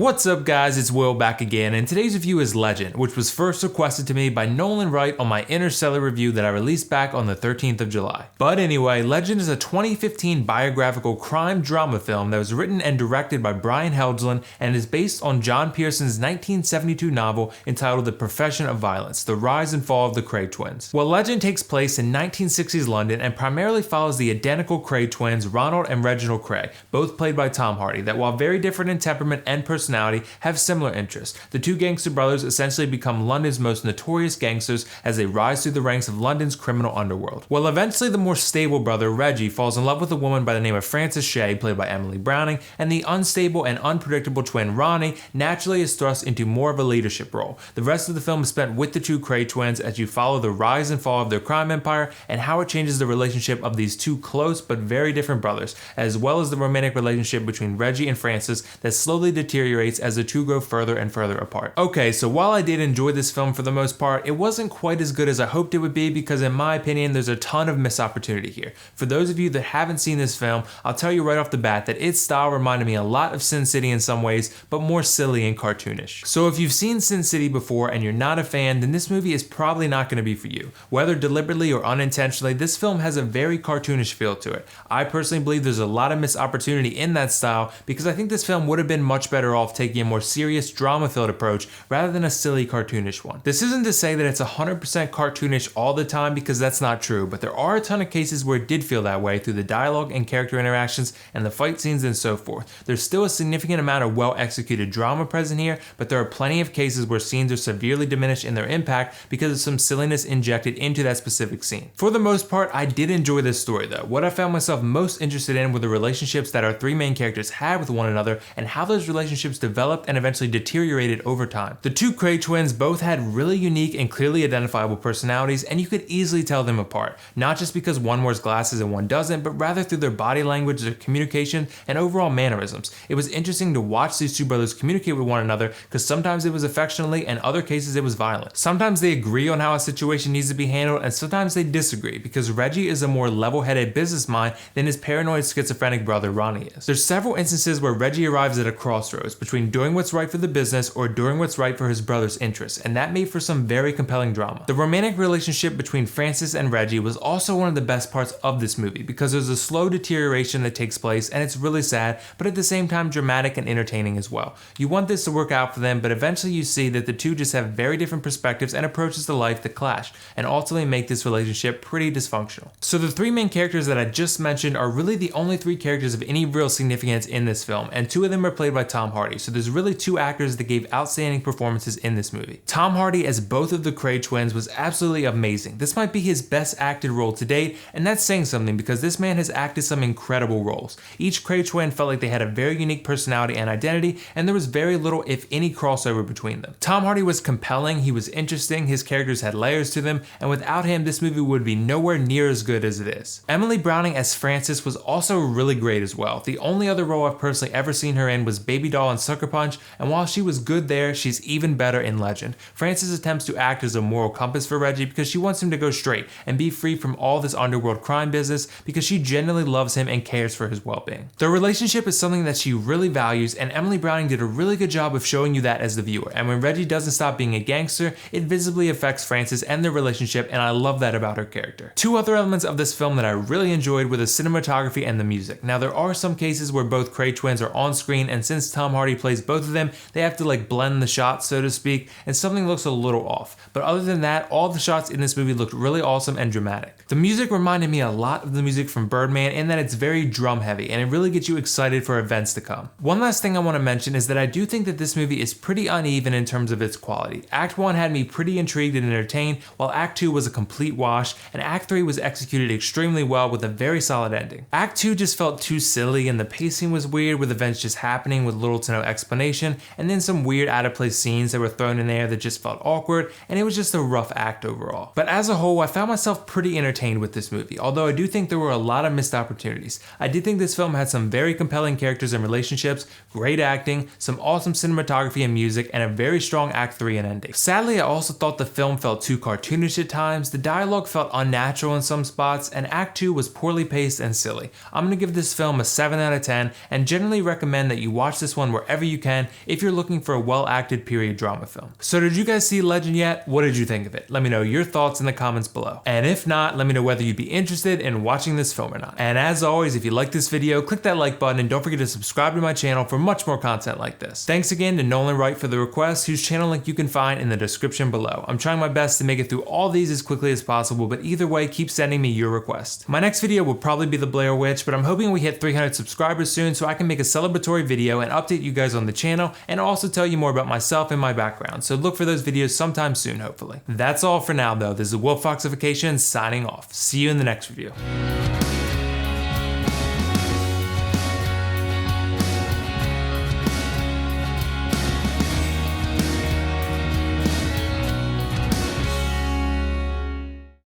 What's up guys, it's Will back again, and today's review is Legend, which was first requested to me by Nolan Wright on my Interstellar review that I released back on the 13th of July. But anyway, Legend is a 2015 biographical crime drama film that was written and directed by Brian Helgeland and is based on John Pearson's 1972 novel entitled The Profession of Violence, The Rise and Fall of the Craig Twins. Well, Legend takes place in 1960s London and primarily follows the identical Craig twins, Ronald and Reginald Craig, both played by Tom Hardy, that while very different in temperament and personality, have similar interests. The two gangster brothers essentially become London's most notorious gangsters as they rise through the ranks of London's criminal underworld. Well, eventually the more stable brother, Reggie, falls in love with a woman by the name of Frances Shay, played by Emily Browning, and the unstable and unpredictable twin Ronnie naturally is thrust into more of a leadership role. The rest of the film is spent with the two Craig twins as you follow the rise and fall of their crime empire and how it changes the relationship of these two close but very different brothers, as well as the romantic relationship between Reggie and Frances that slowly deteriorates as the two grow further and further apart. Okay, so while I did enjoy this film for the most part, it wasn't quite as good as I hoped it would be because in my opinion there's a ton of missed opportunity here. For those of you that haven't seen this film, I'll tell you right off the bat that its style reminded me a lot of Sin City in some ways, but more silly and cartoonish. So if you've seen Sin City before and you're not a fan, then this movie is probably not going to be for you. Whether deliberately or unintentionally, this film has a very cartoonish feel to it. I personally believe there's a lot of missed opportunity in that style because I think this film would have been much better off taking a more serious drama-filled approach rather than a silly cartoonish one. This isn't to say that it's 100% cartoonish all the time because that's not true, but there are a ton of cases where it did feel that way through the dialogue and character interactions and the fight scenes and so forth. There's still a significant amount of well-executed drama present here, but there are plenty of cases where scenes are severely diminished in their impact because of some silliness injected into that specific scene. For the most part, I did enjoy this story though. What I found myself most interested in were the relationships that our three main characters had with one another and how those relationships developed and eventually deteriorated over time. The two Craig twins both had really unique and clearly identifiable personalities, and you could easily tell them apart, not just because one wears glasses and one doesn't, but rather through their body language, their communication, and overall mannerisms. It was interesting to watch these two brothers communicate with one another because sometimes it was affectionately and other cases it was violent. Sometimes they agree on how a situation needs to be handled and sometimes they disagree because Reggie is a more level-headed business mind than his paranoid schizophrenic brother Ronnie is. There's several instances where Reggie arrives at a crossroads between doing what's right for the business or doing what's right for his brother's interests, and that made for some very compelling drama. The romantic relationship between Frances and Reggie was also one of the best parts of this movie because there's a slow deterioration that takes place and it's really sad, but at the same time dramatic and entertaining as well. You want this to work out for them, but eventually you see that the two just have very different perspectives and approaches to life that clash, and ultimately make this relationship pretty dysfunctional. So the three main characters that I just mentioned are really the only three characters of any real significance in this film, and two of them are played by Tom Hardy, so there's really two actors that gave outstanding performances in this movie. Tom Hardy as both of the Craig twins was absolutely amazing. This might be his best acted role to date, and that's saying something because this man has acted some incredible roles. Each Craig twin felt like they had a very unique personality and identity, and there was very little, if any, crossover between them. Tom Hardy was compelling, he was interesting, his characters had layers to them, and without him, this movie would be nowhere near as good as it is. Emily Browning as Frances was also really great as well. The only other role I've personally ever seen her in was Baby Doll in Sucker Punch, and while she was good there, she's even better in Legend. Frances attempts to act as a moral compass for Reggie because she wants him to go straight and be free from all this underworld crime business because she genuinely loves him and cares for his well-being. Their relationship is something that she really values, and Emily Browning did a really good job of showing you that as the viewer, and when Reggie doesn't stop being a gangster, it visibly affects Frances and their relationship, and I love that about her character. Two other elements of this film that I really enjoyed were the cinematography and the music. Now there are some cases where both Craig twins are on screen, and since Tom Hardy plays both of them, they have to like blend the shots, so to speak, and something looks a little off. But other than that, all the shots in this movie looked really awesome and dramatic. The music reminded me a lot of the music from Birdman in that it's very drum heavy and it really gets you excited for events to come. One last thing I want to mention is that I do think that this movie is pretty uneven in terms of its quality. Act 1 had me pretty intrigued and entertained, while Act 2 was a complete wash, and Act 3 was executed extremely well with a very solid ending. Act 2 just felt too silly and the pacing was weird with events just happening with little to no explanation, and then some weird out of place scenes that were thrown in there that just felt awkward, and it was just a rough act overall. But as a whole, I found myself pretty entertained with this movie, although I do think there were a lot of missed opportunities. I did think this film had some very compelling characters and relationships, great acting, some awesome cinematography and music, and a very strong Act 3 and ending. Sadly, I also thought the film felt too cartoonish at times, the dialogue felt unnatural in some spots, and Act 2 was poorly paced and silly. I'm gonna give this film a 7 out of 10, and generally recommend that you watch this one wherever wherever you can if you're looking for a well-acted period drama film. So did you guys see Legend yet? What did you think of it? Let me know your thoughts in the comments below. And if not, let me know whether you'd be interested in watching this film or not. And as always, if you like this video, click that like button and don't forget to subscribe to my channel for much more content like this. Thanks again to Nolan Wright for the request, whose channel link you can find in the description below. I'm trying my best to make it through all these as quickly as possible, but either way, keep sending me your request. My next video will probably be the Blair Witch, but I'm hoping we hit 300 subscribers soon so I can make a celebratory video and update you guys on the channel and also tell you more about myself and my background. So look for those videos sometime soon, hopefully. That's all for now though. This is WillFoxification signing off. See you in the next review.